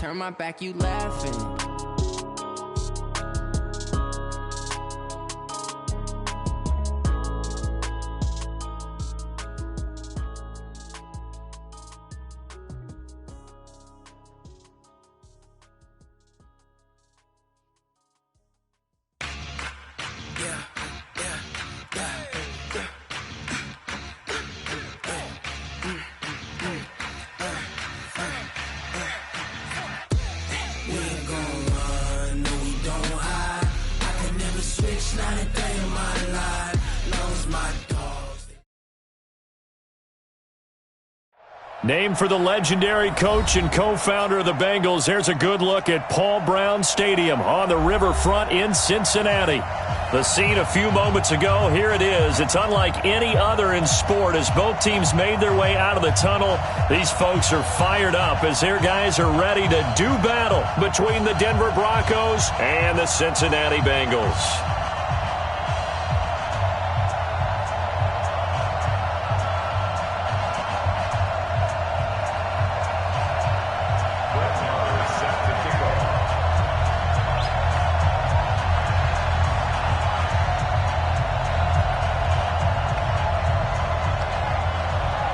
turn my back, you laughing. Named for the legendary coach and co-founder of the Bengals, here's a good look at Paul Brown Stadium on the riverfront in Cincinnati. The scene a few moments ago, here it is. It's unlike any other in sport as both teams made their way out of the tunnel. These folks are fired up as their guys are ready to do battle between the Denver Broncos and the Cincinnati Bengals.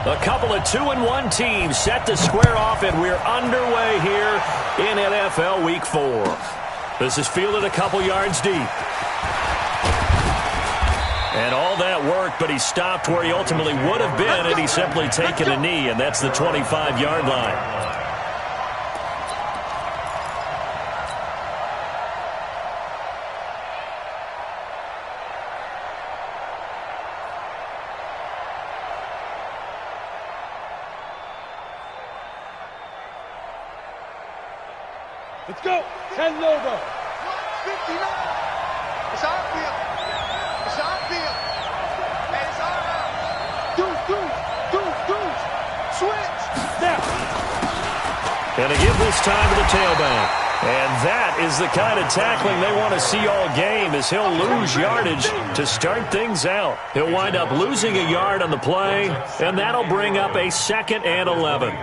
A couple of 2-1 teams set to square off, and we're underway here in NFL Week 4. This is fielded a couple yards deep. And all that worked, but he stopped where he ultimately would have been had he simply taken a knee, and that's the 25-yard line. Let's go. 10 logo. 59. It's our field. It's our field. And it's our house. Deuce. Switch. Snap. And they give this time to the tailback. And that is the kind of tackling they want to see all game as he'll lose yardage to start things out. He'll wind up losing a yard on the play, and that'll bring up a 2nd and 11.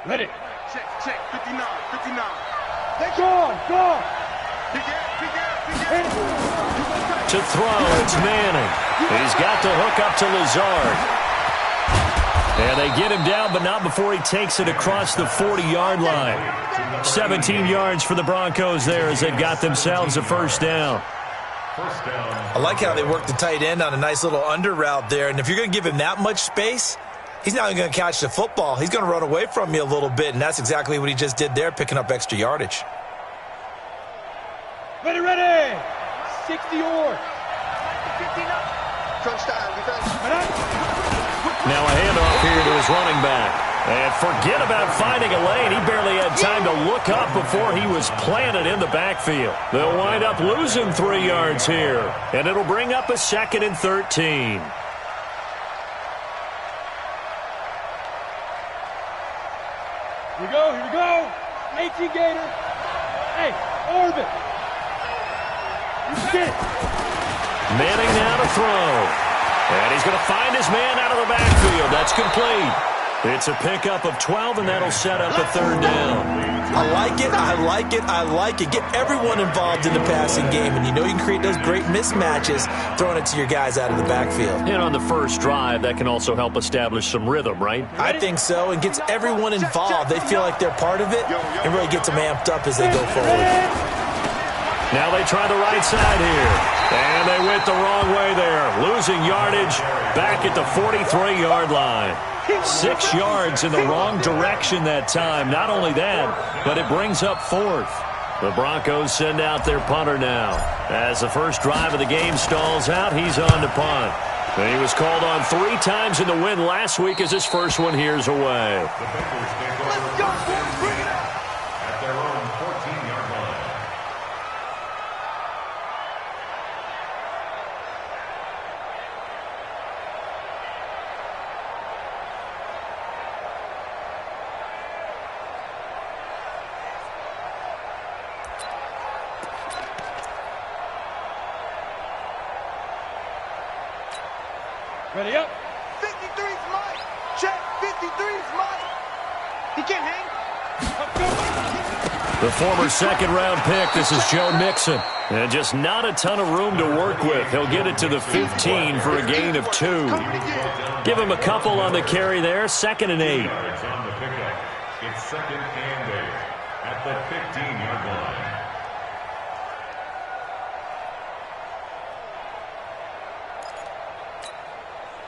Ready. Check. 59. They're gone. To throw, it's Manning. He's got to hook up to Lazard. And they get him down, but not before he takes it across the 40-yard line. 17 yards for the Broncos there as they've got themselves a first down. I like how they work the tight end on a nice little under route there. And if you're going to give him that much space, he's not even going to catch the football. He's going to run away from you a little bit, and that's exactly what he just did there, picking up extra yardage. Ready. 60 or. Now a handoff here to his running back. And forget about finding a lane. He barely had time to look up before he was planted in the backfield. They'll wind up losing 3 yards here. And it'll bring up a 2nd and 13. Here we go. 18 Gator. Hey, orbit. You get it. Manning now to throw. And he's going to find his man out of the backfield. That's complete. It's a pickup of 12, and that'll set up a 3rd down. I like it. Get everyone involved in the passing game, and you know you can create those great mismatches throwing it to your guys out of the backfield. And on the first drive, that can also help establish some rhythm, right? I think so, and gets everyone involved. They feel like they're part of it and really gets them amped up as they go forward. Now they try the right side here. And they went the wrong way there. Losing yardage back at the 43-yard line. 6 yards in the wrong direction that time. Not only that, but it brings up 4th. The Broncos send out their punter now. As the first drive of the game stalls out, he's on to punt. And he was called on 3 times in the win last week as his first one here's away. Let's go, boys. Bring it out. At their own 14-yard line. Ready up. 53's Mike. Check. 53's Mike. He can't hang. The former second-round pick, this is Joe Mixon. And just not a ton of room to work with. He'll get it to the 15 for a gain of 2. Give him a couple on the carry there, 2nd and 8. Yards on the pickup. It's 2nd and 8 at the 15-yard line.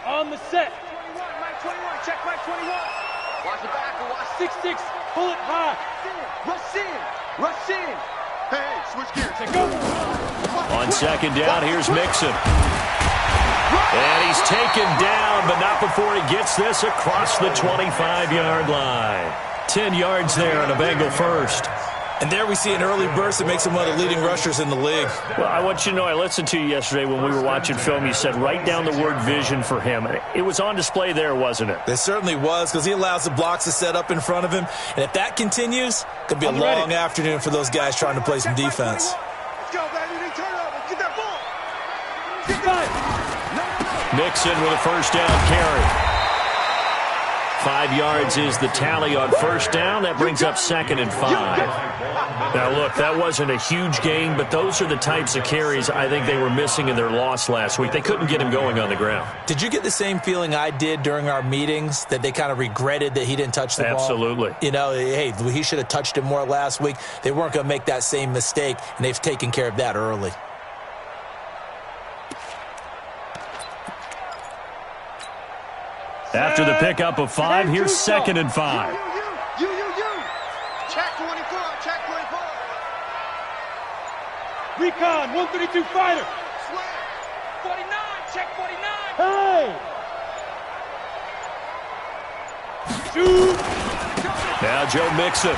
On the set. 21, Mike 21. Check Mike 21. Watch the back and watch 6-6. Pull it high. Rush in. Rush in. Hey, switch gears. Take go. On 2nd down, here's Mixon. And he's taken down, but not before he gets this across the 25-yard line. 10 yards there on a Bengal first. And there we see an early burst that makes him one of the leading rushers in the league. Well, I want you to know, I listened to you yesterday when we were watching film. You said write down the word vision for him. It was on display there, wasn't it? It certainly was, because he allows the blocks to set up in front of him. And if that continues, it could be a long afternoon for those guys trying to play some defense. Let's go, baby. They turn over. Get that ball. Get back. Mixon with a first down carry. 5 yards is the tally on first down. That brings up 2nd and 5. Now, look, that wasn't a huge gain, but those are the types of carries I think they were missing in their loss last week. They couldn't get him going on the ground. Did you get the same feeling I did during our meetings, that they kind of regretted that he didn't touch the ball? Absolutely. You know, hey, he should have touched it more last week. They weren't going to make that same mistake, and they've taken care of that early. After the pickup of 5, here's 2nd and 5. You. Check 24. Check 24. Recon, 132 fighter. Swear. 49. Check 49. Hey. Shoot. Now Joe Mixon.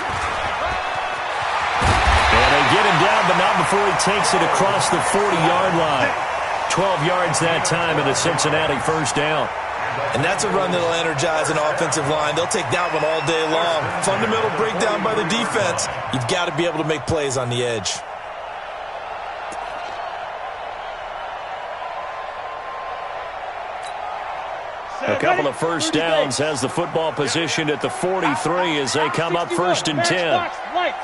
And they get him down, but not before he takes it across the 40-yard line. 12 yards that time and a Cincinnati first down. And that's a run that'll energize an offensive line. They'll take that one all day long. Fundamental breakdown by the defense. You've got to be able to make plays on the edge. A couple of first downs has the football positioned at the 43 as they come up 1st and 10. Lights.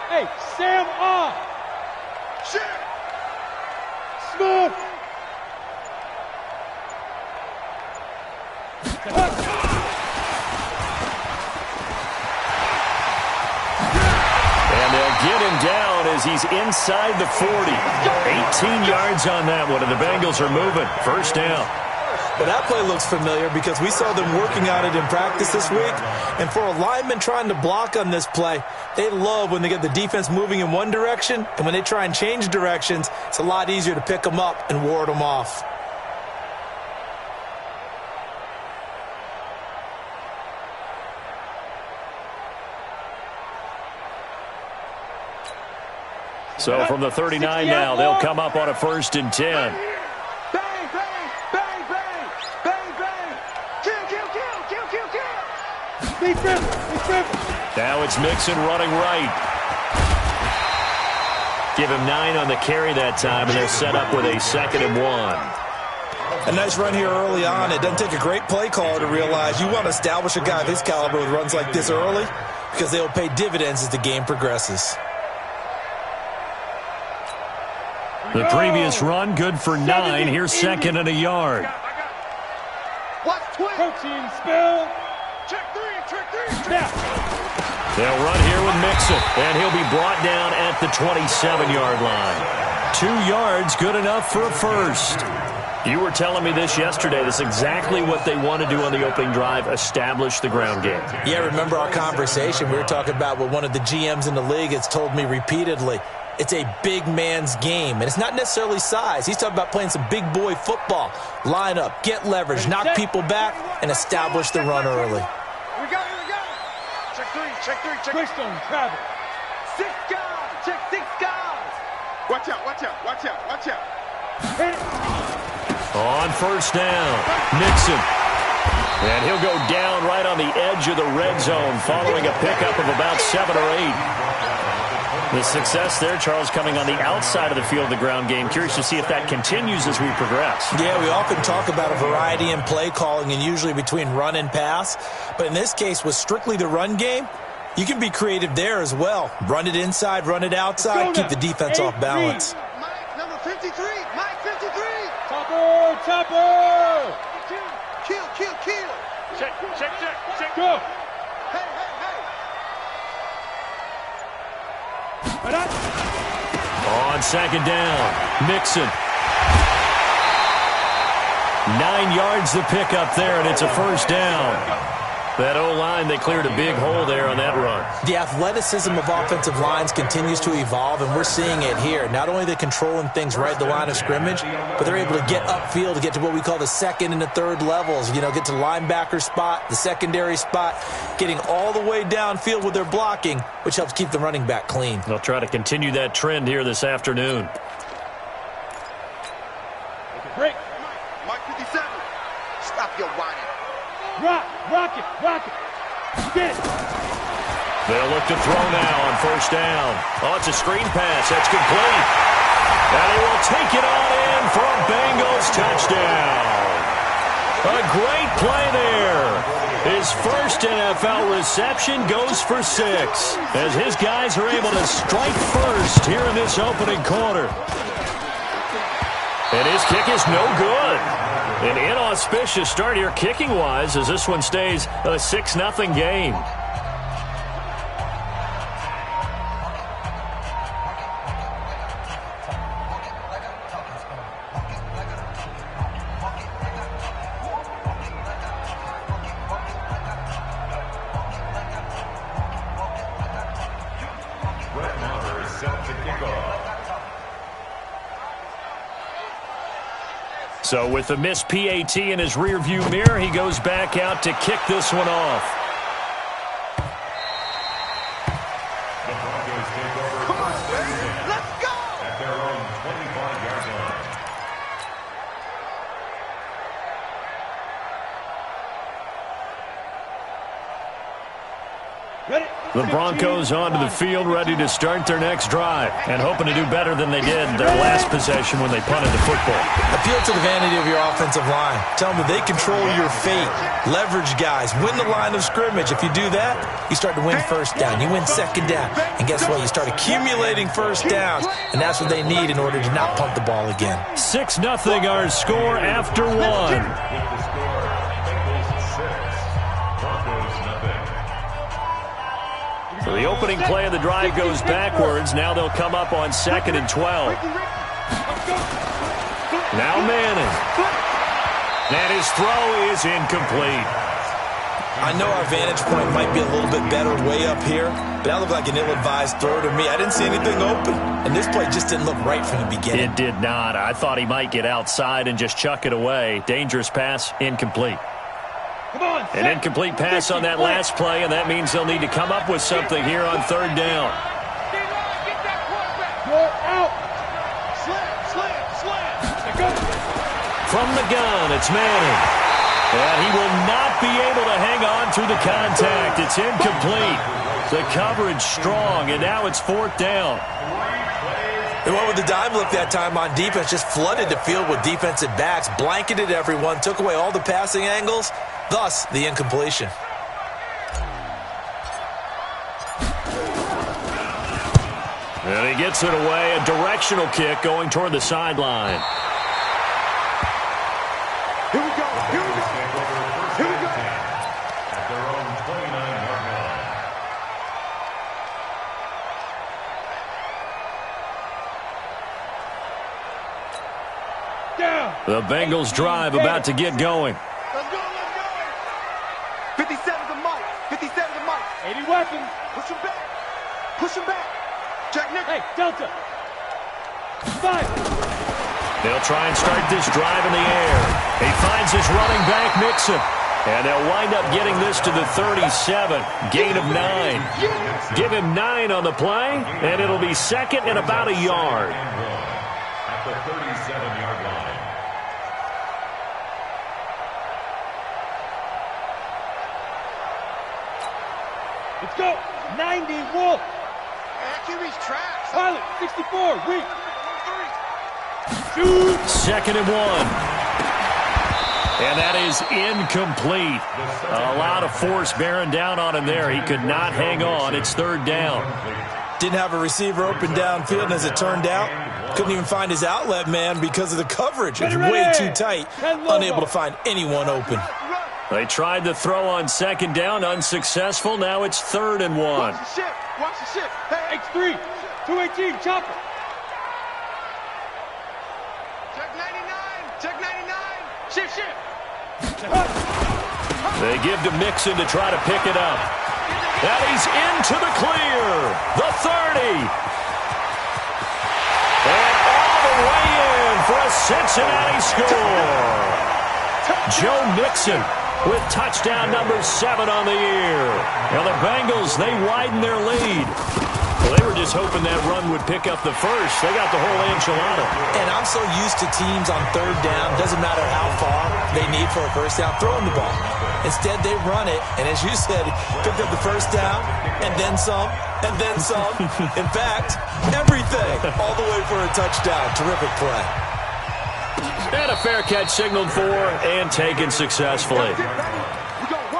Hey, Sam off. Smooth. And they'll get him down as he's inside the 40. 18 yards on that one, and the Bengals are moving. First down. Well, that play looks familiar because we saw them working on it in practice this week. And for a lineman trying to block on this play, they love when they get the defense moving in one direction, and when they try and change directions, it's a lot easier to pick them up and ward them off. So from the 39 now, they'll come up on a 1st and 10. Bang, bang, bang, bang, bang, bang. Kill. Big rip. Now it's Mixon running right. Give him 9 on the carry that time, and they'll set up with a 2nd and 1. A nice run here early on. It doesn't take a great play caller to realize you want to establish a guy of his caliber with runs like this early, because they will pay dividends as the game progresses. The previous run, good for 9. Here's 2nd and a yard. Watch twin. Protein spill. Check 3. Now. They'll run here with Mixon, and he'll be brought down at the 27-yard line. 2 yards, good enough for a first. You were telling me this yesterday. That's exactly what they want to do on the opening drive, establish the ground game. Yeah, remember our conversation? We were talking about what one of the GMs in the league has told me repeatedly. It's a big man's game, and it's not necessarily size. He's talking about playing some big boy football. Line up, get leverage, knock people back, and establish the run early. Here we go. Check 3. Quickstone, travel. 6 guys. Check 6 guys. Watch out. Hit it. On first down, Mixon. And he'll go down right on the edge of the red zone following a pickup of about 7 or 8. The success there, Charles, coming on the outside of the field of the ground game. Curious to see if that continues as we progress. Yeah, we often talk about a variety in play calling and usually between run and pass. But in this case, with strictly the run game, you can be creative there as well. Run it inside, run it outside, keep the defense off balance. Mike, number 53. Mike, 53. Topper, topper. Kill, kill, kill. Check, check, check, check. Go. Hey, hey, hey. On second down, Mixon. 9 yards to pick up there, and it's a first down. That O-line, they cleared a big hole there on that run. The athleticism of offensive lines continues to evolve, and we're seeing it here. Not only are they controlling things right at the line of scrimmage, but they're able to get upfield to get to what we call the second and the third levels. You know, get to linebacker spot, the secondary spot, getting all the way downfield with their blocking, which helps keep the running back clean. They'll try to continue that trend here this afternoon. Break. Mike, 57. Stop your whining. Rock it, rock it. Get it. They'll look to throw now on first down. Oh, it's a screen pass. That's complete. And he will take it on in for a Bengals touchdown. A great play there. His first NFL reception goes for 6 as his guys are able to strike first here in this opening quarter. And his kick is no good. An inauspicious start here kicking-wise as this one stays a 6-0 game. So with the missed PAT in his rearview mirror, he goes back out to kick this one off. The Broncos take over. Come on, baby. Let's go. At their own 25-yard line. Ready? The Broncos onto the field, ready to start their next drive, and hoping to do better than they did their last possession when they punted the football. Appeal to the vanity of your offensive line. Tell them that they control your fate. Leverage guys. Win the line of scrimmage. If you do that, you start to win first down. You win second down. And guess what? You start accumulating first downs, and that's what they need in order to not punt the ball again. 6-0 our score after 1. With the score, Bengals 6, Broncos nothing. So the opening play of the drive goes backwards. Now they'll come up on 2nd and 12. Now Manning. And his throw is incomplete. I know our vantage point might be a little bit better way up here, but that looked like an ill-advised throw to me. I didn't see anything open, and this play just didn't look right from the beginning. It did not. I thought he might get outside and just chuck it away. Dangerous pass, incomplete. Come on. An incomplete pass on that last play, and that means they'll need to come up with something here on 3rd down. You're out. Slam. From the gun, it's Manning. And he will not be able to hang on through the contact. It's incomplete. The coverage strong, and now it's 4th down. They went with the dime look that time on defense, just flooded the field with defensive backs, blanketed everyone, took away all the passing angles, thus the incompletion. And he gets it away, a directional kick going toward the sideline. Here we go. Here we go. Here we go. At their own 29-yard line. Down. The Bengals drive about to get going. Let's go. 57 to Mike. 57 to Mike. 80 weapons. Push him back. Push him back. Check Nick. Hey, Delta. 5. They'll try and start this drive in the air. He finds his running back, Mixon. And they'll wind up getting this to the 37. Gain of 9. Give him 9 on the play, and it'll be 2nd and about a yard. At the 37-yard line. Let's go. 90 Wolf. Accurate. these traps. Pilot, 64, weak. Shoot. 2nd and 1. And that is incomplete. A lot of force bearing down on him there. He could not hang on. It's 3rd down. Didn't have a receiver open downfield, and as it turned out, couldn't even find his outlet man because of the coverage. It's way too tight, unable to find anyone open. They tried to throw on 2nd down, unsuccessful. Now it's 3rd and 1. Watch the ship. Watch the ship. Hey, X3, 218, chopper. check 99. Check 99. Ship, ship. They give to Mixon to try to pick it up. That he's into the clear. The 30. And all the way in for a Cincinnati score. Joe Mixon with touchdown number 7 on the year. Now the Bengals, they widen their lead. Well, they were just hoping that run would pick up the first. They got the whole enchilada. And I'm so used to teams on 3rd down, doesn't matter how far they need for a first down, throwing the ball. Instead, they run it, and as you said, picked up the first down, and then some, and then some. In fact, everything, all the way for a touchdown. Terrific play. And a fair catch signaled for and taken successfully. The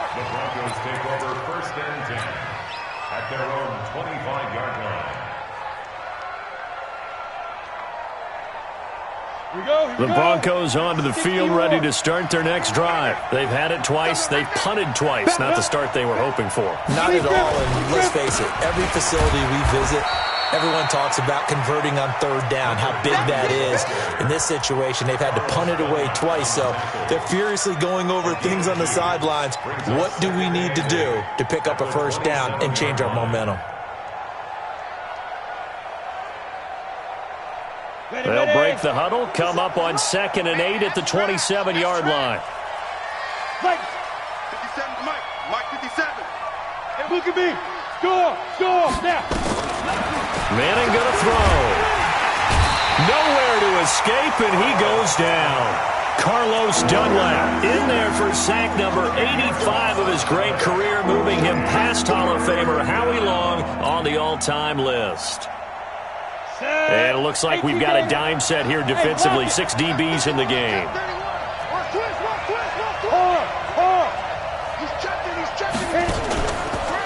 Broncos take over 1st and 10 at their own 25-yard line. Here we go. The Broncos onto the field, ready to start their next drive. They've had it twice. They've punted twice. Not the start they were hoping for. Not at all, and let's face it, every facility we visit, everyone talks about converting on 3rd down, how big that is. In this situation, they've had to punt it away twice, so they're furiously going over things on the sidelines. What do we need to do to pick up a first down and change our momentum? They'll break the huddle, come up on 2nd and 8 at the 27-yard line. Mike. 57, Mike. Mike 57. Hey, look at me. Score. Now. Manning gonna throw. Nowhere to escape, and he goes down. Carlos Dunlap in there for sack number 85 of his great career, moving him past Hall of Famer Howie Long on the all-time list. And it looks like we've got a dime set here defensively. 6 DBs in the game.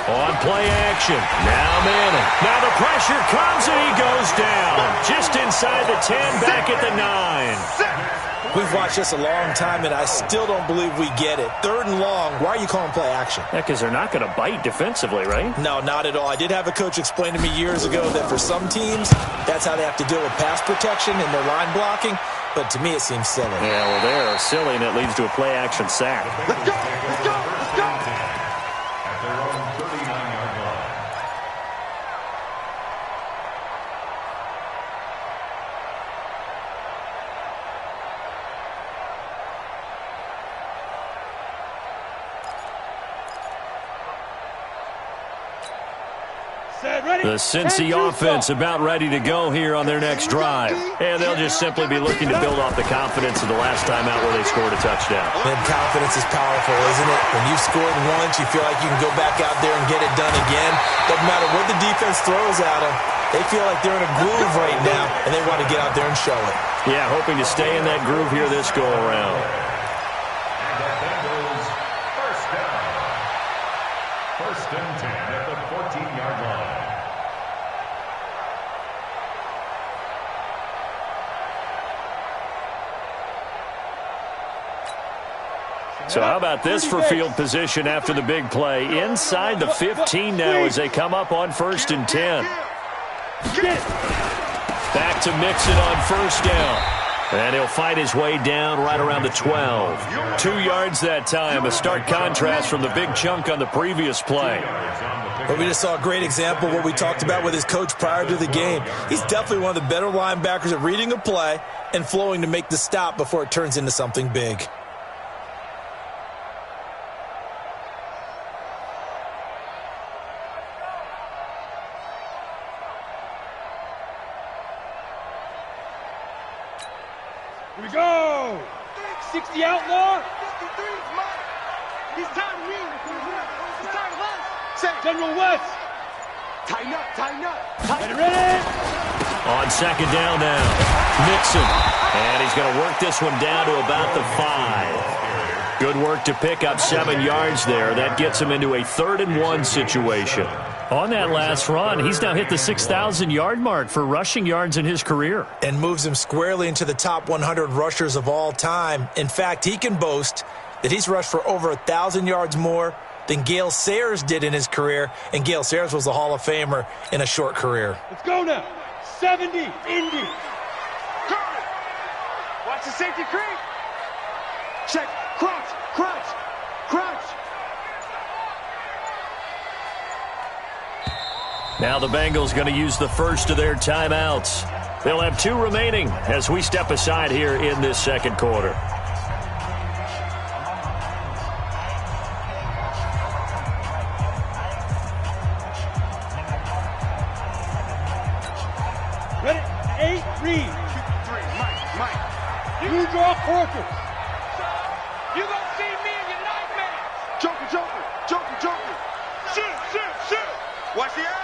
On play action. Now Manning. Now the pressure comes and he goes down. Just inside the 10, back at the 9. We've watched this a long time, and I still don't believe we get it. 3rd and long, why are you calling play action? Yeah, because they're not going to bite defensively, right? No, not at all. I did have a coach explain to me years ago that for some teams, that's how they have to deal with pass protection and their line blocking, but to me it seems silly. Yeah, well, they're silly, and it leads to a play action sack. Let's go. Let's go. Let's go. At their own 39-yard line. The Cincy offense about ready to go here on their next drive. And they'll just simply be looking to build off the confidence of the last time out where they scored a touchdown. And confidence is powerful, isn't it? When you've scored once, you feel like you can go back out there and get it done again. Doesn't matter what the defense throws at them. They feel like they're in a groove right now, and they want to get out there and show it. Yeah, hoping to stay in that groove here this go-around. And the Bengals first down. 1st and 10 at the 14-yard line. So how about this for field position after the big play? Inside the 15 now as they come up on 1st and 10. Back to Mixon on 1st down. And he'll fight his way down right around the 12. 2 yards that time. A stark contrast from the big chunk on the previous play. But we just saw a great example of what we talked about with his coach prior to the game. He's definitely one of the better linebackers at reading a play and flowing to make the stop before it turns into something big. Here we go. 60 outlaw. 53, Mike. He's tired of me. He's tired of us. Say, General West. tight Tighten up, tighten up. Ready? On second down now, Mixon. And he's going to work this one down to about the 5. Good work to pick up 7 yards there. That gets him into a 3rd-and-1 situation. On that last run, he's now hit the 6,000-yard mark for rushing yards in his career. And moves him squarely into the top 100 rushers of all time. In fact, he can boast that he's rushed for over 1,000 yards more than Gale Sayers did in his career. And Gale Sayers was a Hall of Famer in a short career. Let's go now. 70, Indy. Curry. Watch the safety creep. Check. Crouch, crouch, crouch. Now the Bengals going to use the first of their timeouts. They'll have 2 remaining as we step aside here in this second quarter. Ready? 8, read. 3, Mike. You draw quarters. You gonna see me in your nightmares. Joker. Shoot. Watch the eye.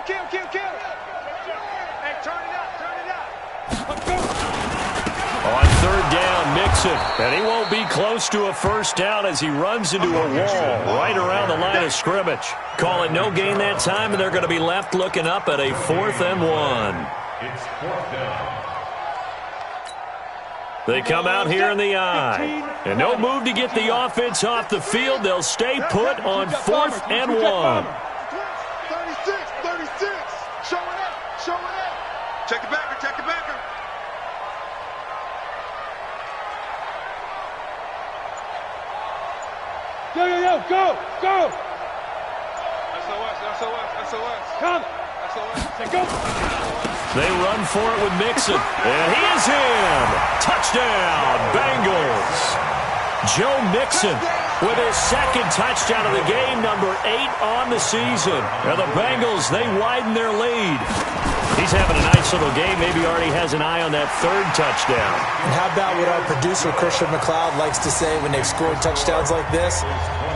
Kill. Hey, turn it up. Let's go. On third down, Mixon. And he won't be close to a first down as he runs into a wall right around the line of scrimmage. Call it no gain that time, and they're going to be left looking up at a 4th-and-1. It's 4th down. They come out here in the eye. And no move to get the offense off the field. They'll stay put on 4th-and-1. 36. Show it up. Check the backer. Go. SOS. Come. Let's go. They run for it with Mixon. And he is in. Touchdown, Bengals. Joe Mixon with his 2nd touchdown of the game, number 8 on the season. And the Bengals, they widen their lead. He's having a nice little game. Maybe already has an eye on that 3rd touchdown. And how about what our producer, Christian McLeod, likes to say when they've scored touchdowns like this?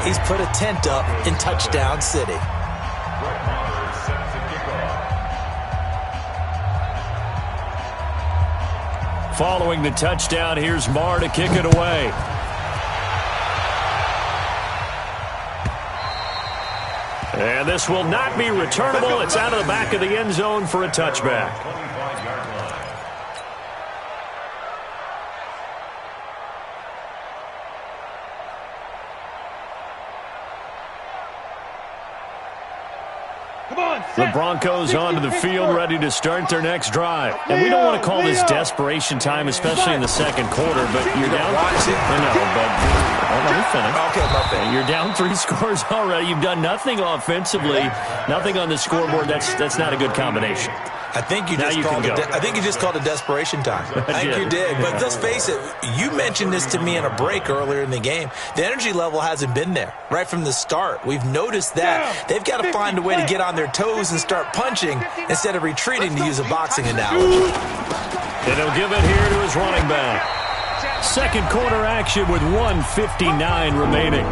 He's put a tent up in Touchdown City. Following the touchdown, here's Marr to kick it away. And this will not be returnable. It's out of the back of the end zone for a touchback. 25-yard line. Come on, The set. Broncos onto the field, ready to start their next drive. And we don't want to call this desperation time, especially in the second quarter, but you're down. Let me finish. Okay, my bad. You're down 3 scores already. You've done nothing offensively, nothing on the scoreboard. That's not a good combination. I think you Now just you called can it. go. I think you just called it desperation time. I think did. you did. But let's face it. You mentioned this to me in a break earlier in the game. The energy level hasn't been there right from the start. We've noticed that. They've got to find a way to get on their toes and start punching instead of retreating, to use a boxing analogy. And he'll give it here to his running back. Second quarter action with 1:59 remaining.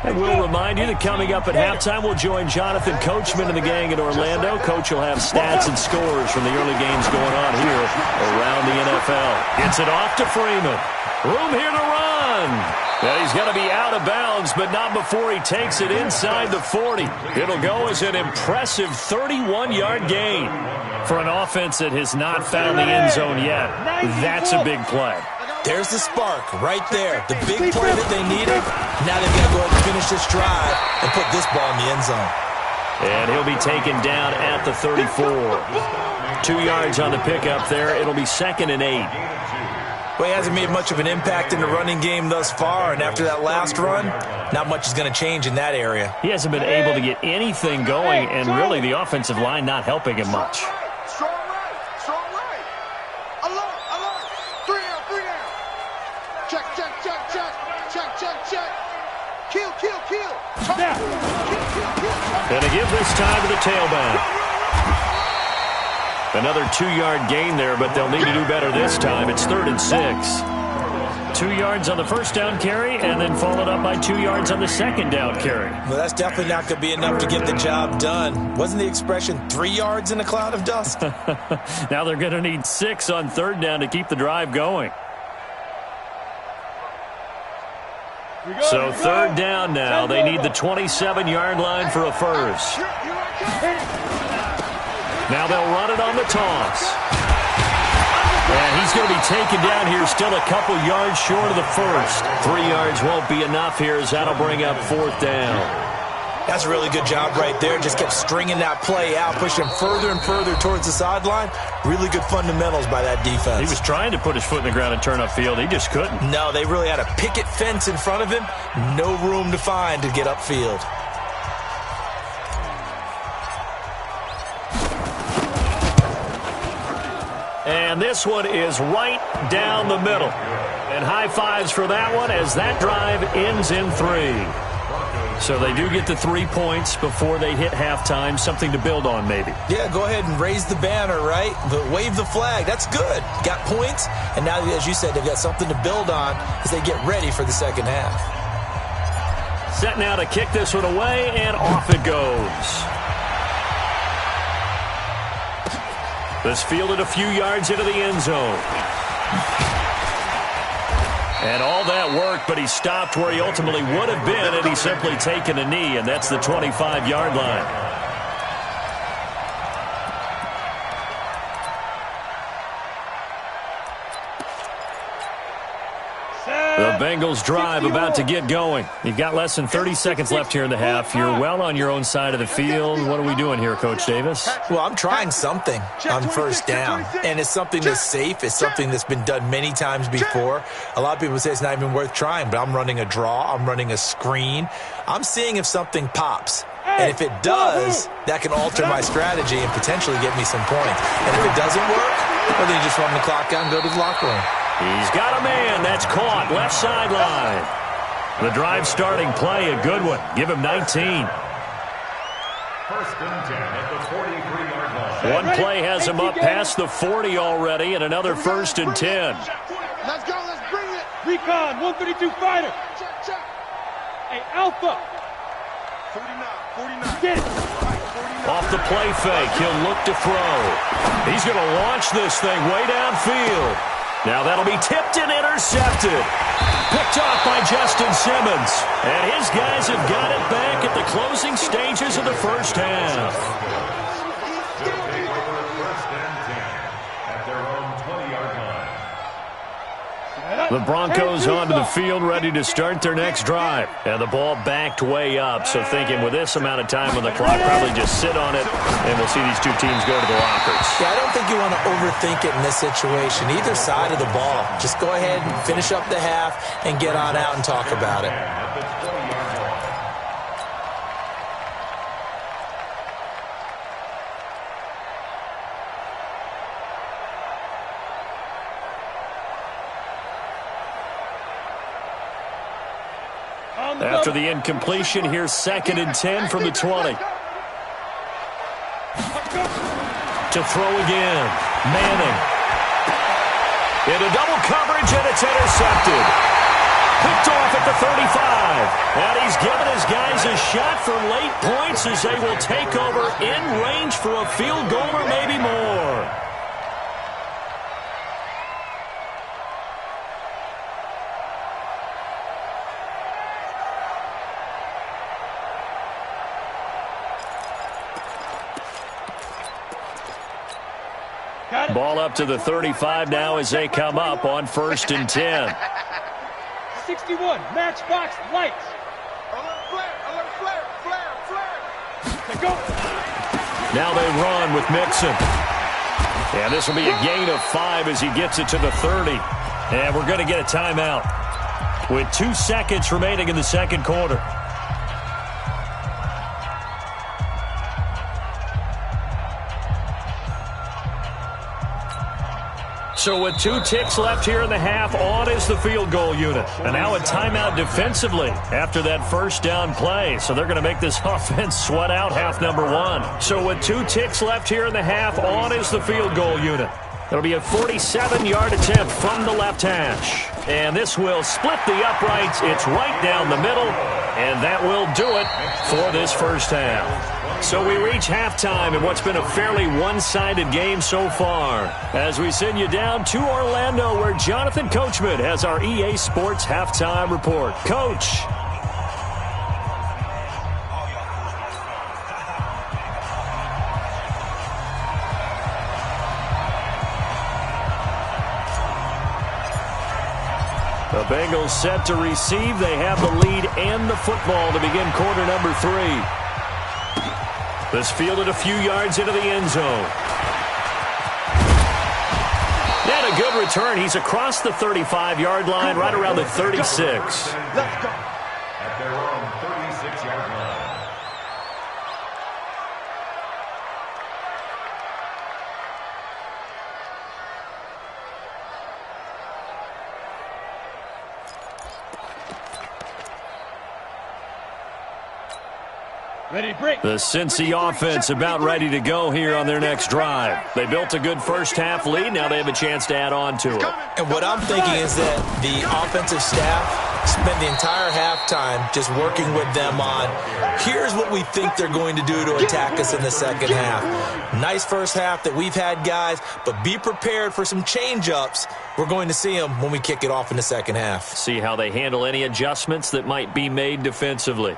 And we'll remind you that coming up at halftime, we'll join Jonathan Coachman and the gang in Orlando. Coach will have stats and scores from the early games going on here around the NFL. Gets it off to Freeman. Room here to run. And he's going to be out of bounds, but not before he takes it inside the 40. It'll go as an impressive 31-yard gain. For an offense that has not found the end zone yet, that's a big play. There's the spark right there. The big play that they needed. Now they've got to go ahead and finish this drive and put this ball in the end zone. And he'll be taken down at the 34. 2 yards on the pickup there. It'll be 2nd and 8. Well, he hasn't made much of an impact in the running game thus far, and after that last run, not much is going to change in that area. He hasn't been able to get anything going, and really the offensive line not helping him much. Strong right. Alert. 3 down. Check. Kill. And to give this time to the tailback. Another 2-yard gain there, but they'll need to do better this time. It's 3rd and 6. 2 yards on the first down carry, and then followed up by 2 yards on the second down carry. Well, that's definitely not going to be enough to get the job done. Wasn't the expression 3 yards in a cloud of dust? Now they're going to need 6 on 3rd down to keep the drive going. So 3rd down now. They need the 27-yard line for a first. Now they'll run it on the toss. And he's going to be taken down here, still a couple yards short of the first. 3 yards won't be enough here, as that'll bring up 4th down. That's a really good job right there. Just kept stringing that play out, pushing him further and further towards the sideline. Really good fundamentals by that defense. He was trying to put his foot in the ground and turn upfield. He just couldn't. No, they really had a picket fence in front of him. No room to find to get upfield. And this one is right down the middle. And high fives for that one as that drive ends in 3. So they do get the 3 points before they hit halftime. Something to build on, maybe. Yeah, go ahead and raise the banner, right? But wave the flag. That's good. Got points. And now, as you said, they've got something to build on as they get ready for the second half. Set now to kick this one away, and off it goes. This fielded a few yards into the end zone. And all that work, but he stopped where he ultimately would have been had he simply taken a knee, and that's the 25-yard line. The Bengals drive about to get going. You've got less than 30 seconds left here in the half. You're well on your own side of the field. What are we doing here, Coach Davis? Well, I'm trying something on 1st down, and it's something that's safe. It's something that's been done many times before. A lot of people say it's not even worth trying, but I'm running a draw. I'm running a screen. I'm seeing if something pops. And if it does, that can alter my strategy and potentially get me some points. And if it doesn't work, well, then you just run the clock out and go to the locker room. He's got a man. That's caught. Left sideline. The drive starting play, a good one. Give him 19. 1st and 10 at the 43-yard line. One play has him up past the 40 already, and another 1st and 10. Let's go, let's bring it. Recon, 132 fighter. Check. Hey, Alpha. 49. Get it. Off the play fake, he'll look to throw. He's going to launch this thing way downfield. Now that'll be tipped and intercepted. Picked off by Justin Simmons. And his guys have got it back at the closing stages of the first half. They'll take over 1st and 10 at their own 20-yard line. The Broncos onto the field, ready to start their next drive. And the ball backed way up, so thinking with this amount of time on the clock, probably just sit on it, and we'll see these two teams go to the lockers. Yeah, I don't think you want to overthink it in this situation. Either side of the ball. Just go ahead and finish up the half and get on out and talk about it. At the 20-yard line. After the incompletion, here's 2nd and 10 from the 20. To throw again. Manning. Into double coverage, and it's intercepted. Picked off at the 35. And he's given his guys a shot for late points as they will take over in range for a field goal or maybe more. Ball up to the 35 now as they come up on 1st and 10. 61, matchbox lights. Alert flare. Let's go. Now they run with Mixon. And this will be a gain of 5 as he gets it to the 30. And we're going to get a timeout with 2 seconds remaining in the second quarter. So with 2 ticks left here in the half, on is the field goal unit. And now a timeout defensively after that first down play. So they're going to make this offense sweat out half number 1. So with 2 ticks left here in the half, on is the field goal unit. It'll be a 47-yard attempt from the left hash. And this will split the uprights. It's right down the middle. And that will do it for this first half. So we reach halftime in what's been a fairly one-sided game so far. As we send you down to Orlando, where Jonathan Coachman has our EA Sports Halftime Report. Coach. The Bengals set to receive. They have the lead and the football to begin quarter number 3. This fielded a few yards into the end zone. And a good return. He's across the 35-yard line, right around the 36. Let's go. At their own 36-yard line. Ready, break. The Cincy offense about ready to go here on their next drive. They built a good first half lead. Now they have a chance to add on to it. And what I'm thinking is that the offensive staff spent the entire halftime just working with them on, here's what we think they're going to do to attack us in the second half. Nice first half that we've had, guys, but be prepared for some change-ups. We're going to see them when we kick it off in the second half. See how they handle any adjustments that might be made defensively.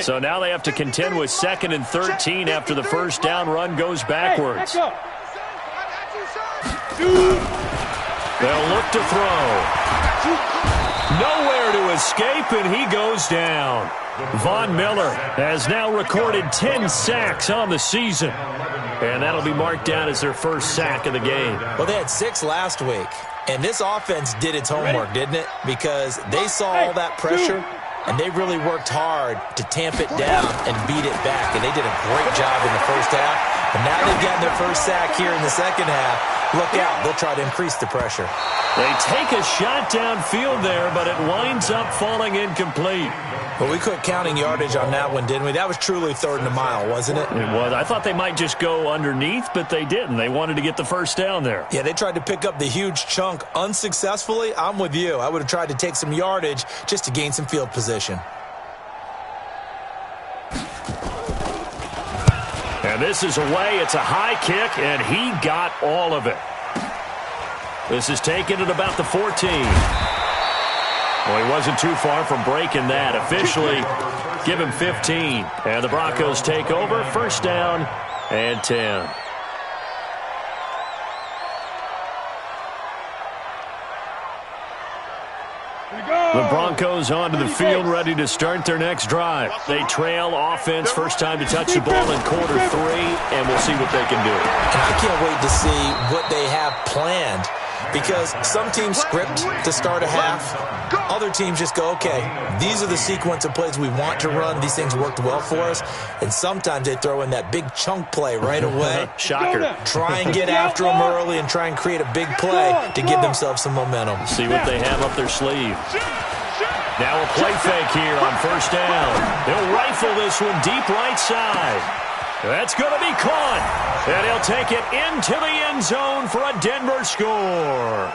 So now they have to contend with 2nd and 13 after the first down run goes backwards. They'll look to throw. Nowhere to escape, and he goes down. Von Miller has now recorded 10 sacks on the season. And that'll be marked down as their first sack of the game. Well, they had 6 last week. And this offense did its homework, didn't it? Because they saw all that pressure, and they really worked hard to tamp it down and beat it back. And they did a great job in the first half. And now they've gotten their first sack here in the second half. Look out. They'll try to increase the pressure. They take a shot downfield there, but it winds up falling incomplete. Well, we quit counting yardage on that one, didn't we? That was truly 3rd and a mile, wasn't it? It was. I thought they might just go underneath, but they didn't. They wanted to get the first down there. Yeah, they tried to pick up the huge chunk unsuccessfully. I'm with you. I would have tried to take some yardage just to gain some field position. And this is away. It's a high kick, and he got all of it. This is taken at about the 14. Well, he wasn't too far from breaking that. Officially, give him 15. And the Broncos take over. First down and 10. The Broncos onto the field, ready to start their next drive. They trail offense, first time to touch the ball in quarter 3, and we'll see what they can do. And I can't wait to see what they have planned, because some teams script to start a half. Other teams just go, okay, these are the sequence of plays we want to run. These things worked well for us. And sometimes they throw in that big chunk play right away. Shocker. Try and get after them early and try and create a big play to give themselves some momentum. See what they have up their sleeve. Now a play fake here on first down. They'll rifle this one deep right side. That's going to be caught. And he'll take it into the end zone for a Denver score.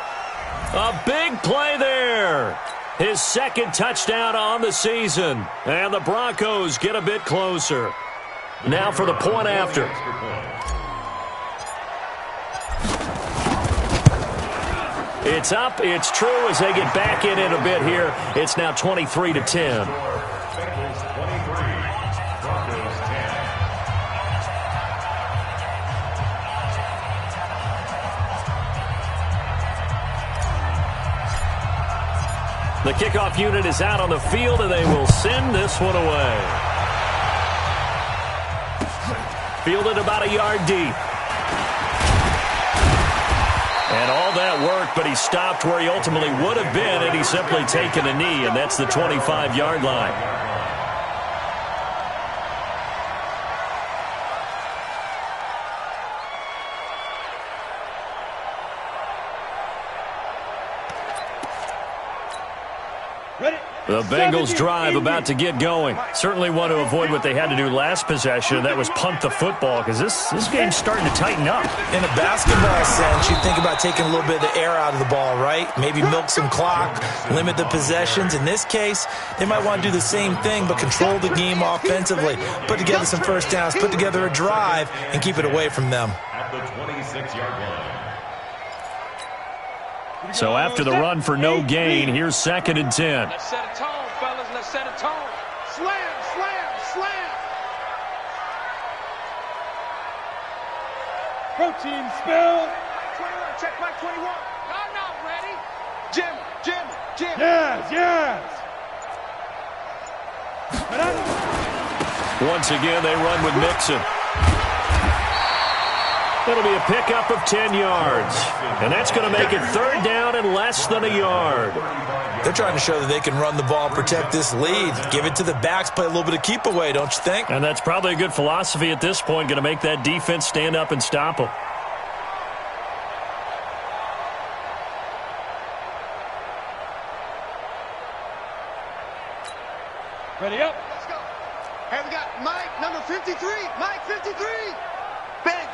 A big play there. His 2nd touchdown on the season. And the Broncos get a bit closer. Now for the point after. It's up. It's true as they get back in a bit here. It's now 23-10. The kickoff unit is out on the field, and they will send this one away. Fielded about a yard deep. And all that work, but he stopped where he ultimately would have been had he simply taken a knee, and that's the 25-yard line. The Bengals drive about to get going. Certainly want to avoid what they had to do last possession. That was punt the football, because this game's starting to tighten up. In a basketball sense, you think about taking a little bit of the air out of the ball, right? Maybe milk some clock, limit the possessions. In this case, they might want to do the same thing, but control the game offensively. Put together some first downs, put together a drive, and keep it away from them. At the 26-yard line. So after the run for no gain, here's 2nd and 10. Let's set a tone, fellas. Let's set a tone. Slam, slam, slam. Protein spill. 21, check Mike 21. I'm not ready. Jim. Yes. Once again, they run with Mixon. It'll be a pickup of 10 yards. And that's going to make it 3rd down and less than a yard. They're trying to show that they can run the ball and protect this lead. Give it to the backs, play a little bit of keep away, don't you think? And that's probably a good philosophy at this point, going to make that defense stand up and stop them. Ready up. Let's go. Hey, we got Mike, number 53. Mike, 53. Bang.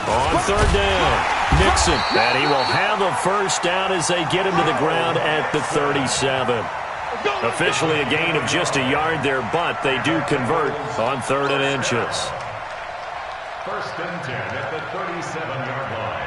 On 3rd down, Mixon, and he will have a first down as they get him to the ground at the 37. Officially a gain of just a yard there, but they do convert on 3rd and inches. 1st and 10 at the 37-yard line.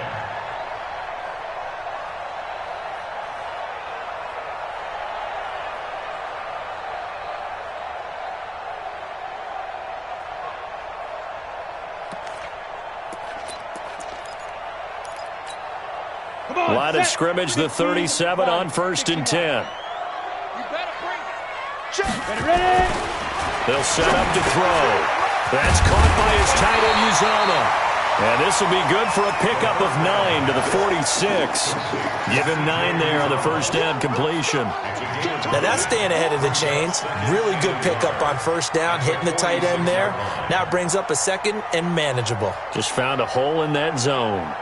Line of scrimmage, the 37 on 1st and 10. You better bring it. Check. Ready. They'll set up to throw. That's caught by his tight end, Uzoma. And this will be good for a pickup of 9 to the 46. Give him 9 there on the first down completion. Now that's staying ahead of the chains. Really good pickup on first down, hitting the tight end there. Now it brings up a 2nd and manageable. Just found a hole in that zone.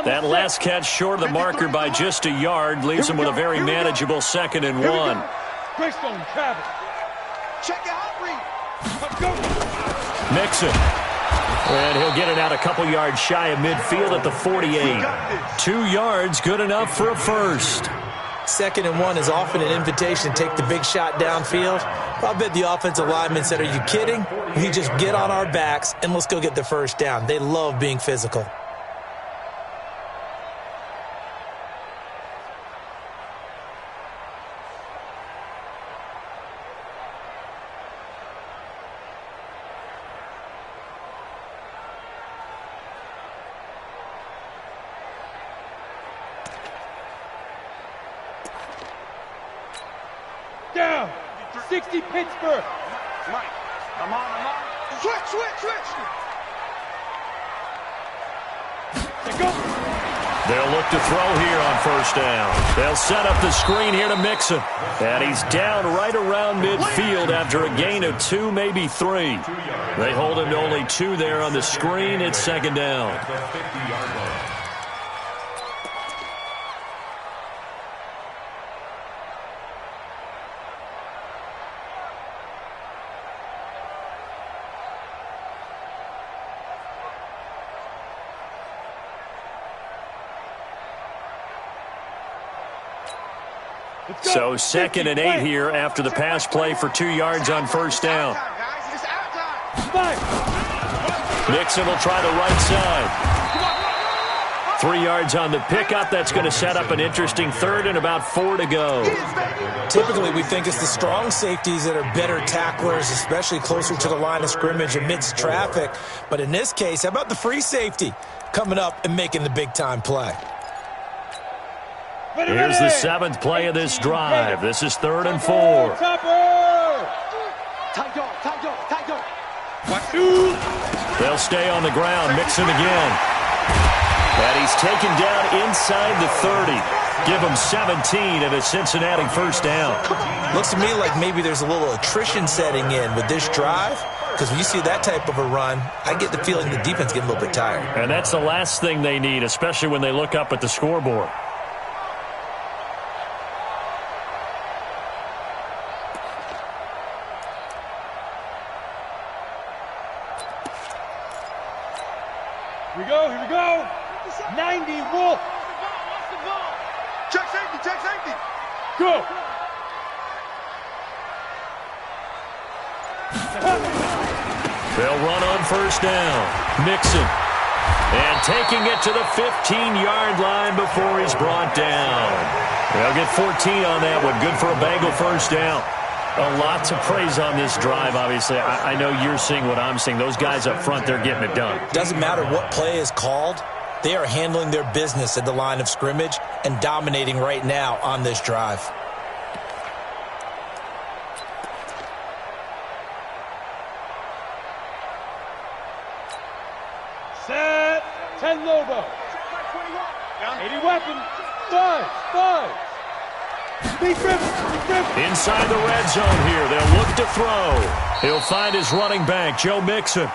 That last catch short of the marker by just a yard leaves him with a very manageable 2nd and 1. Greystone travel. Check out read. Let's go. Mixon. And he'll get it out a couple yards shy of midfield at the 48. 2 yards, good enough for a first. 2nd and 1 is often an invitation to take the big shot downfield. I bet the offensive lineman said, are you kidding? We just get on our backs and let's go get the first down. They love being physical. Down. 60 Pittsburgh. Mike, I'm on. Switch. Let's go. They'll look to throw here on first down. They'll set up the screen here to Mixon. And he's down right around midfield after a gain of 2, maybe 3. They hold him to only 2 there on the screen. It's 2nd down. The 50-yard line. So 2nd and 8 here after the pass play for 2 yards on first down. Mixon will try the right side. 3 yards on the pickup. That's going to set up an interesting third and about 4 to go. Typically, we think it's the strong safeties that are better tacklers, especially closer to the line of scrimmage amidst traffic. But in this case, how about the free safety coming up and making the big-time play? Here's the 7th play of this drive. This is 3rd and 4. They'll stay on the ground. Mixon again. And he's taken down inside the 30. Give him 17 and a Cincinnati first down. Looks to me like maybe there's a little attrition setting in with this drive, because when you see that type of a run, I get the feeling the defense getting a little bit tired. And that's the last thing they need, especially when they look up at the scoreboard. Here we go. 90, Wolf. Check safety. Go. They'll run on first down. Mixon. And taking it to the 15-yard line before he's brought down. They'll get 14 on that one. Good for a Bengal first down. A lot to praise on this drive, obviously. I know you're seeing what I'm seeing. Those guys up front, they're getting it done. Doesn't matter what play is called. They are handling their business at the line of scrimmage and dominating right now on this drive. Set. 10 Lobo. 80 weapon. 5. Inside the red zone here. They'll look to throw. He'll find his running back, Joe Mixon.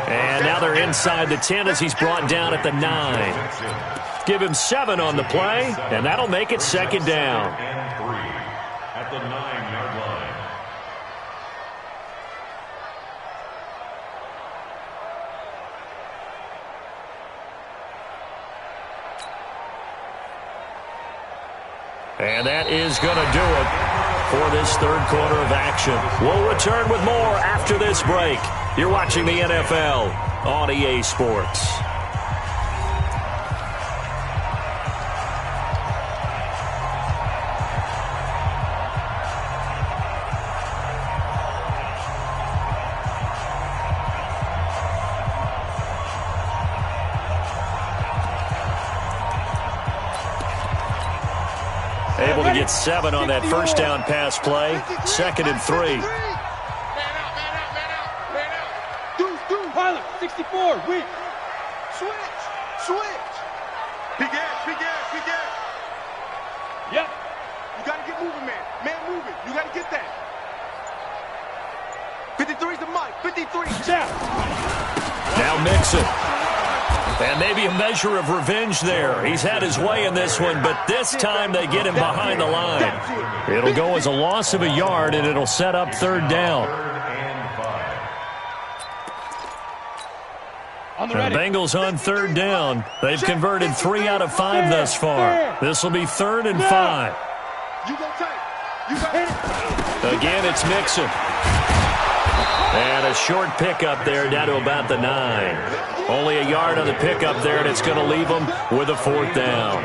And now they're inside the 10 as he's brought down at the 9. Give him 7 on the play, and that'll make it second down. And 3 at the 9-yard line. And that is going to do it for this third quarter of action. We'll return with more after this break. You're watching the NFL on EA Sports. Able to get 7 on that first down pass play. 2nd and 3. Man out. Deuce. Pilot, 64, weak. Switch. Big ass. Yep. You gotta get moving, man. Man moving. You gotta get that. 53's the mic. 53. Check. Now Mixon. And maybe a measure of revenge there. He's had his way in this one, but this time they get him behind the line. It'll go as a loss of a yard, and it'll set up third down. And the Bengals on third down. They've converted 3 out of 5 thus far. This will be 3rd and 5. Again, it's Mixon. And a short pickup there down to about the 9. Only a yard on the pickup there, and it's going to leave them with a 4th down.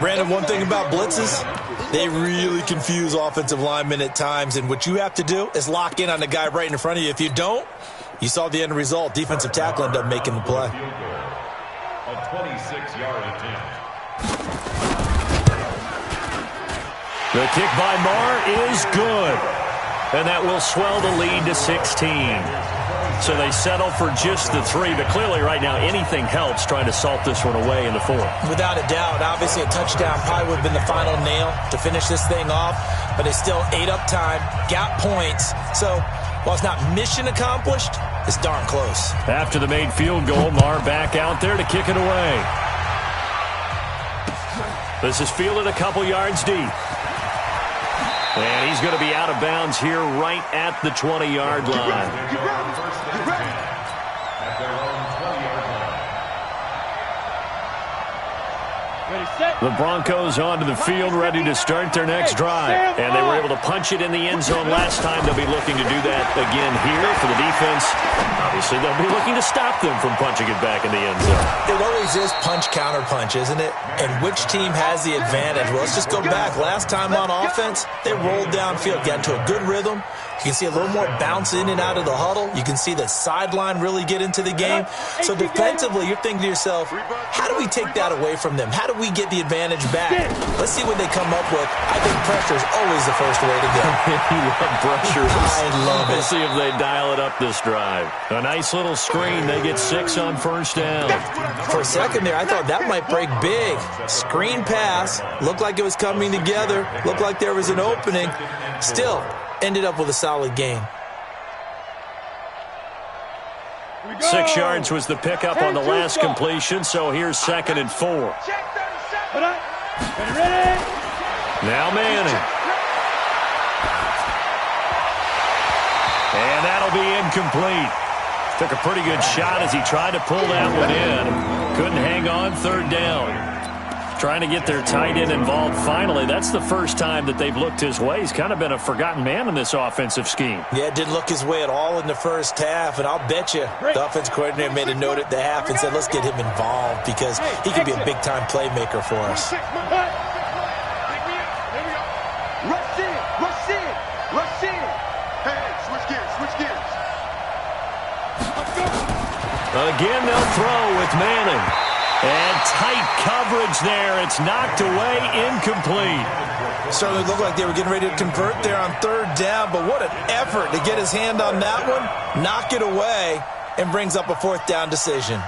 Brandon, one thing about blitzes, they really confuse offensive linemen at times, and what you have to do is lock in on the guy right in front of you. If you don't, you saw the end result. Defensive tackle ended up making the play. A 26-yard attempt. The kick by Marr is good. And that will swell the lead to 16. So they settle for just the 3, but clearly right now anything helps trying to salt this one away in the 4th. Without a doubt, obviously a touchdown probably would have been the final nail to finish this thing off, but they still ate up time, got points. So while it's not mission accomplished, it's darn close. After the made field goal, Marr back out there to kick it away. This is fielded a couple yards deep. And he's going to be out of bounds here right at the 20-yard line. Ready, The Broncos onto the field, ready to start their next drive. And they were able to punch it in the end zone last time. They'll be looking to do that again here for the defense. Obviously, they'll be looking to stop them from punching it back in the end zone. It always is punch-counter-punch, isn't it? And which team has the advantage? Well, let's just go back. Last time on offense, they rolled downfield, got into a good rhythm. You can see a little more bounce in and out of the huddle. You can see the sideline really get into the game. So defensively, you're thinking to yourself, how do we take that away from them? How do we get the advantage back? Let's see what they come up with. I think pressure is always the first way to go. You love pressure. I love it. We'll see if they dial it up this drive. A nice little screen. They get 6 on first down. For a second there, I thought that might break big. Screen pass. Looked like it was coming together. Looked like there was an opening. Still, ended up with a solid game. 6 yards was the pickup on the last completion, so here's 2nd and 4. Now Manning. And that'll be incomplete. Took a pretty good shot as he tried to pull that one in. Couldn't hang on 3rd down. Trying to get their tight end involved finally. That's the first time that they've looked his way. He's kind of been a forgotten man in this offensive scheme. Yeah, it didn't look his way at all in the first half, and I'll bet you the offense coordinator made a note at the half and said, let's get him involved because he can be a big-time playmaker for us. Rush in, rush in, rush in. Hey, switch gears. Again, they'll throw with Manning. And tight coverage there. It's knocked away, incomplete. Certainly looked like they were getting ready to convert there on 3rd down, but what an effort to get his hand on that one, knock it away, and brings up a 4th down decision.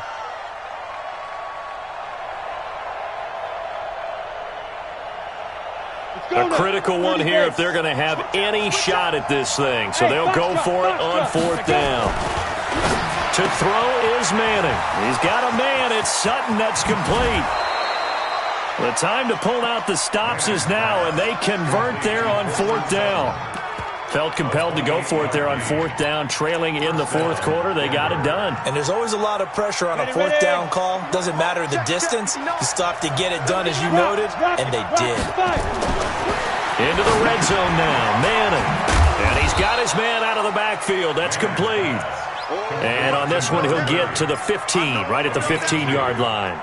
A critical one here if they're going to have any shot at this thing. So they'll go for it on 4th down. To throw is Manning. He's got a man. It's Sutton that's complete. The time to pull out the stops is now, and they convert there on 4th down. Felt compelled to go for it there on 4th down, trailing in the 4th quarter. They got it done. And there's always a lot of pressure on a 4th down call. Doesn't matter the distance. You still have to get it done, as you noted, and they did. Into the red zone now, Manning. And he's got his man out of the backfield. That's complete. And on this one, he'll get to the 15, right at the 15-yard line.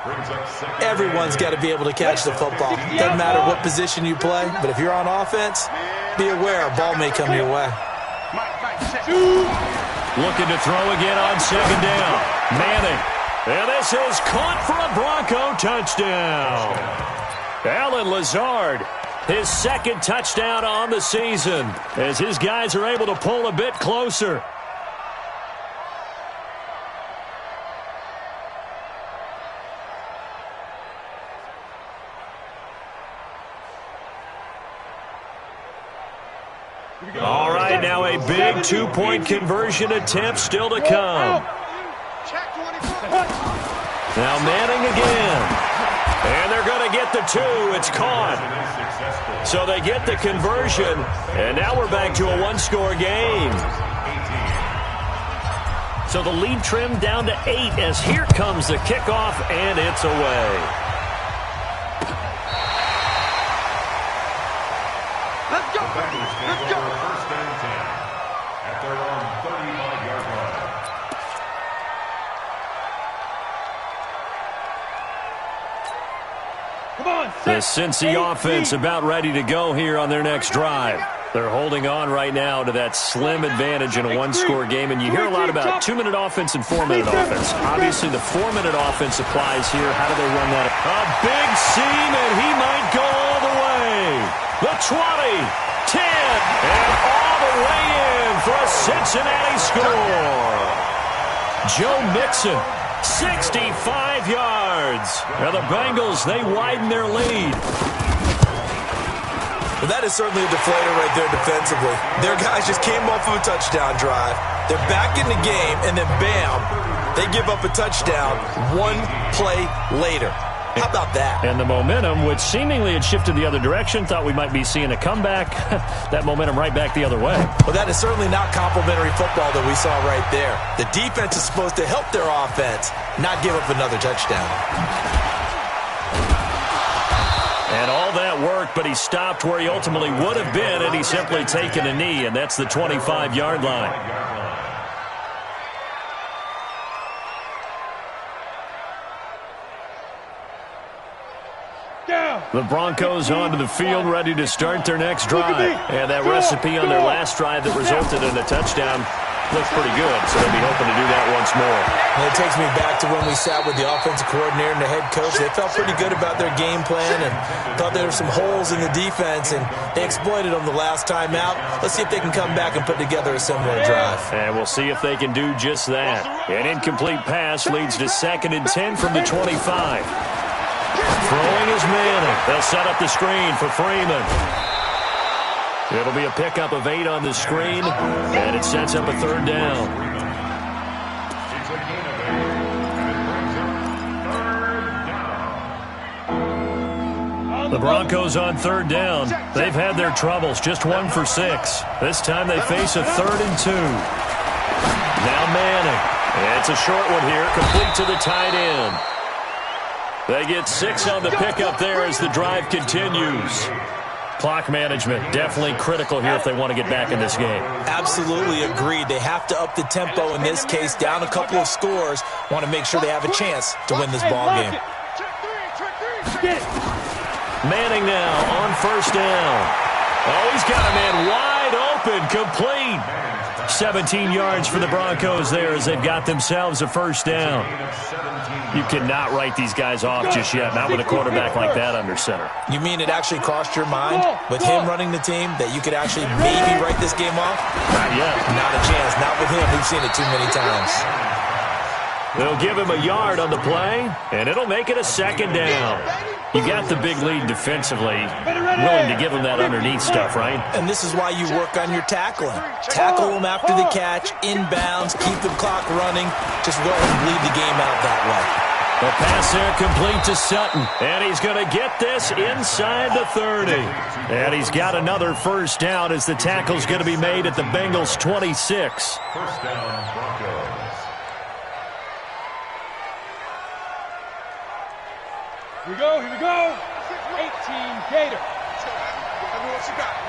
Everyone's got to be able to catch the football. Doesn't matter what position you play, but if you're on offense, be aware a ball may come your way. Looking to throw again on 2nd down. Manning. And this is caught for a Bronco touchdown. Allen Lazard, his 2nd touchdown on the season, as his guys are able to pull a bit closer. All right, now a big 2-point conversion attempt still to come. Now Manning again. And they're going to get the 2. It's caught. So they get the conversion, and now we're back to a 1-score game. So the lead trimmed down to 8 as here comes the kickoff, and it's away. Let's go. Let's go. First and 10 at their own 35-yard line. Come on, The Cincy offense about ready to go here on their next drive. They're holding on right now to that slim advantage in a 1-score game, and you hear a lot about 2-minute offense and 4-minute offense. Obviously, the 4-minute offense applies here. How do they run that? A big seam, and he might go all the way. The 20, 10, and all the way in for a Cincinnati score. Joe Mixon, 65 yards. Now the Bengals, they widen their lead. Well, that is certainly a deflator right there defensively. Their guys just came off of a touchdown drive. They're back in the game, and then bam, they give up a touchdown 1 play later. How about that? And the momentum, which seemingly had shifted the other direction, thought we might be seeing a comeback. That momentum right back the other way. Well, that is certainly not complimentary football that we saw right there. The defense is supposed to help their offense, not give up another touchdown. And all that work, but he stopped where he ultimately would have been had he simply taken a knee, and that's the 25-yard line. The Broncos onto the field, ready to start their next drive. And that recipe on their last drive that resulted in a touchdown looks pretty good, so they'll be hoping to do that once more. And it takes me back to when we sat with the offensive coordinator and the head coach. They felt pretty good about their game plan and thought there were some holes in the defense, and they exploited them the last time out. Let's see if they can come back and put together a similar drive. And we'll see if they can do just that. An incomplete pass leads to 2nd and 10 from the 25. Throwing is Manning. They'll set up the screen for Freeman. It'll be a pickup of 8 on the screen, and it sets up a 3rd down. The Broncos on 3rd down. They've had their troubles, just 1 for 6. This time they face a 3rd and 2. Now Manning. And it's a short one here, complete to the tight end. They get 6 on the pickup there as the drive continues. Clock management definitely critical here if they want to get back in this game. Absolutely agreed. They have to up the tempo in this case, down a couple of scores. Want to make sure they have a chance to win this ball game. Manning now on 1st down. Oh, he's got a man wide open, complete. 17 yards for the Broncos there as they've got themselves a 1st down. You cannot write these guys off just yet, not with a quarterback like that under center. You mean it actually crossed your mind with him running the team that you could actually maybe write this game off? Not yet. Not a chance. Not with him. We've seen it too many times. They'll give him a yard on the play, and it'll make it a 2nd down. You got the big lead defensively, willing to give him that underneath stuff, right? And this is why you work on your tackling. Tackle them after the catch, inbounds, keep the clock running. Just go ahead and bleed the game out that way. The pass there complete to Sutton, and he's going to get this inside the 30. And he's got another 1st down as the tackle's going to be made at the Bengals' 26. 1st down, Broncos. Here we go, here we go. 18 Gator.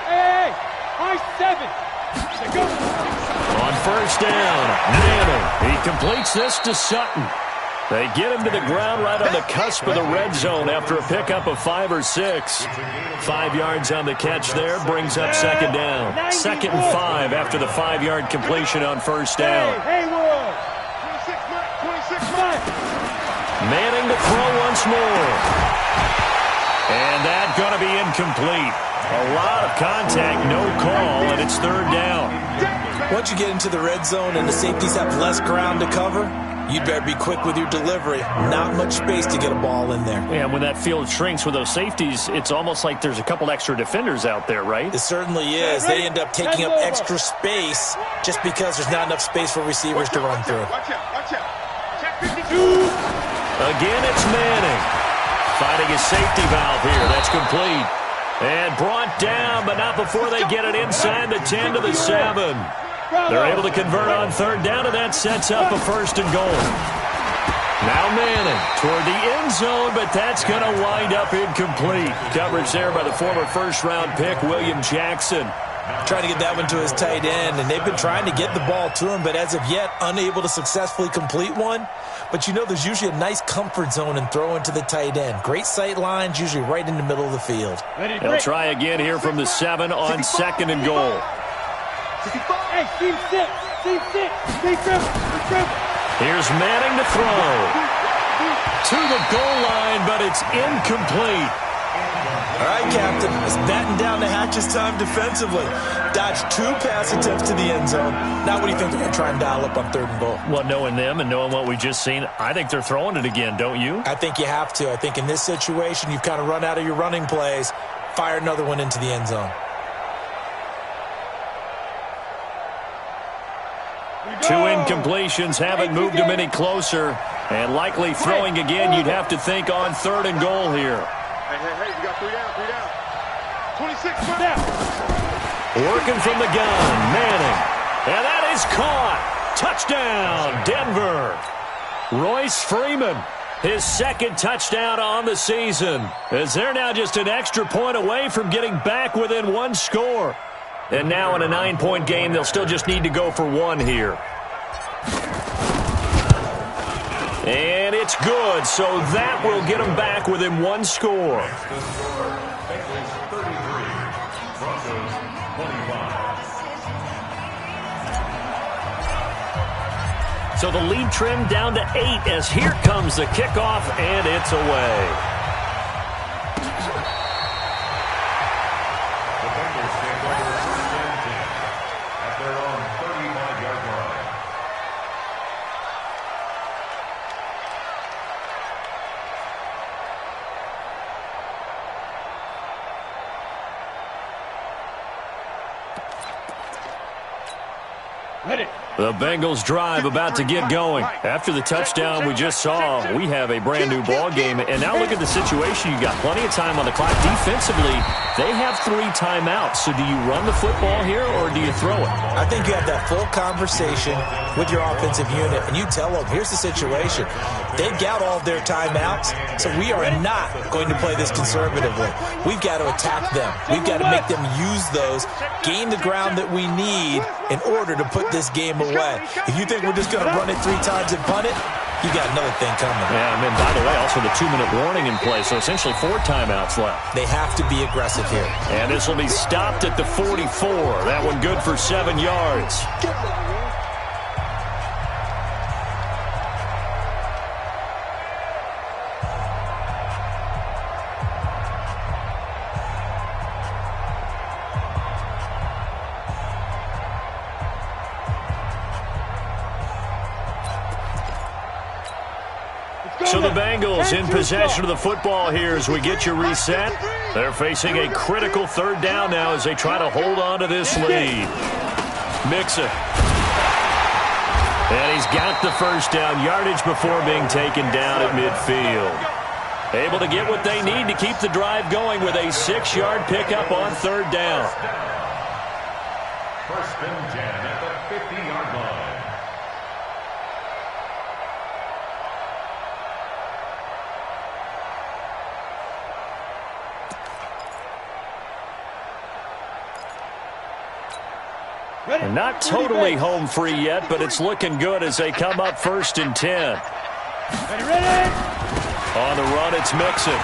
Hey, high 7. Let's go. On 1st down, Manning. He completes this to Sutton. They get him to the ground right on the cusp of the red zone after a pickup of 5 or 6. 5 yards on the catch there brings up 2nd down. 2nd and 5 after the 5-yard completion on 1st down. Hey, 26 Mike. Manning to throw once more. And that's going to be incomplete. A lot of contact, no call, and it's 3rd down. Once you get into the red zone and the safeties have less ground to cover, you'd better be quick with your delivery. Not much space to get a ball in there. Yeah, when that field shrinks with those safeties, it's almost like there's a couple extra defenders out there, right? It certainly is. They end up taking up extra space just because there's not enough space for receivers to run through. Watch out. Check 52. Again, it's Manning. Finding a safety valve here. That's complete. And brought down, but not before they get it inside the 10 to the 7. They're able to convert on 3rd down, and that sets up a 1st and goal. Now Manning toward the end zone, but that's going to wind up incomplete. Coverage there by the former 1st-round pick, William Jackson. Trying to get that one to his tight end, and they've been trying to get the ball to him, but as of yet, unable to successfully complete one. But you know there's usually a nice comfort zone in throwing to the tight end. Great sight lines, usually right in the middle of the field. They'll try again here from the 7 on 2nd and goal. Hey, team 6. Here's Manning to throw. To the goal line, but it's incomplete. All right, Captain. It's batten down the hatches time defensively. Dodged 2 pass attempts to the end zone. Now what do you think they're going to try and dial up on 3rd and goal? Well, knowing them and knowing what we just seen, I think they're throwing it again, don't you? I think you have to. I think in this situation, you've kind of run out of your running plays. Fire another one into the end zone. 2 incompletions haven't moved them any closer. And likely throwing again, you'd have to think on 3rd and goal here. Hey, you got 3 down. 26 down. Working from the gun, Manning. And that is caught. Touchdown, Denver. Royce Freeman. His second touchdown on the season, as they're now just an extra point away from getting back within one score. And now in a 9-point game, they'll still just need to go for one here. And it's good, so that will get them back within one score. Bengals 33, Broncos 25. So the lead trimmed down to 8 as here comes the kickoff, and it's away. The Bengals take over 1st and 10 at their own 35-yard line. Ready. The Bengals drive about to get going. After the touchdown we just saw, we have a brand new ball game. And now look at the situation. You got plenty of time on the clock. Defensively, they have 3 timeouts. So do you run the football here or do you throw it? I think you have that full conversation with your offensive unit, and you tell them, here's the situation. They've got all of their timeouts, so we are not going to play this conservatively. We've got to attack them. We've got to make them use those, gain the ground that we need in order to put this game away. If you think we're just going to run it 3 times and punt it, you got another thing coming. Yeah, and then, by the way, also the 2-minute warning in play, so essentially 4 timeouts left. They have to be aggressive here. And this will be stopped at the 44. That one good for 7 yards. So the Bengals in possession of the football here as we get you reset. They're facing a critical 3rd down now as they try to hold on to this lead. Mixon. And he's got the 1st down yardage before being taken down at midfield. Able to get what they need to keep the drive going with a 6-yard pickup on 3rd down. 1st and 10 at the 50-yard line. And not totally home free yet, but it's looking good as they come up 1st and 10. Ready. On the run, it's Mixon.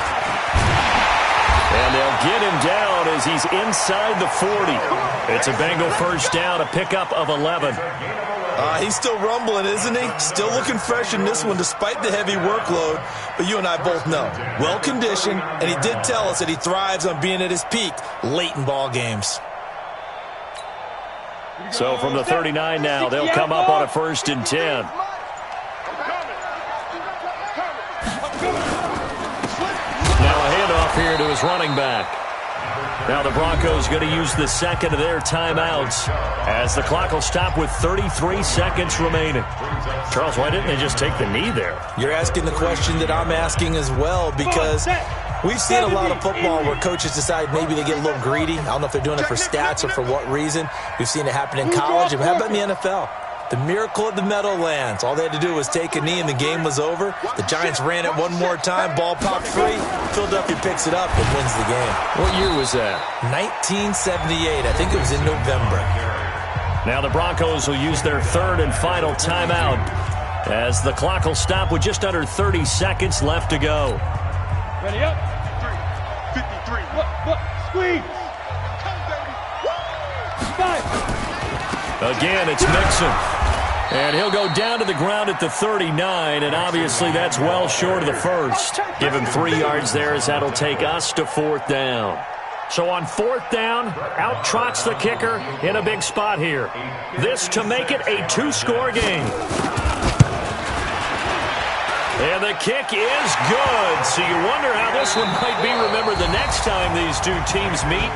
And they'll get him down as he's inside the 40. It's a Bengal 1st down, a pickup of 11. He's still rumbling, isn't he? Still looking fresh in this one despite the heavy workload. But you and I both know, well-conditioned, and he did tell us that he thrives on being at his peak late in ball games. So from the 39 now, they'll come up on a 1st and 10. Now a handoff here to his running back. Now the Broncos going to use the 2nd of their timeouts as the clock will stop with 33 seconds remaining. Charles, why didn't they just take the knee there? You're asking the question that I'm asking as well, because we've seen a lot of football where coaches decide maybe they get a little greedy. I don't know if they're doing it for stats or for what reason. We've seen it happen in college. And how about in the NFL? The miracle of the Meadowlands. All they had to do was take a knee and the game was over. The Giants ran it one more time. Ball popped free. Philadelphia picks it up and wins the game. What year was that? 1978. I think it was in November. Now the Broncos will use their 3rd and final timeout as the clock will stop with just under 30 seconds left to go. Ready up. 53. Look. Squeeze. 5. Again, it's Mixon. And he'll go down to the ground at the 39, and obviously that's well short of the 1st. Give him 3 yards there as that'll take us to 4th down. So on 4th down, out trots the kicker in a big spot here. This to make it a 2-score game. And the kick is good. So you wonder how this one might be remembered the next time these 2 teams meet.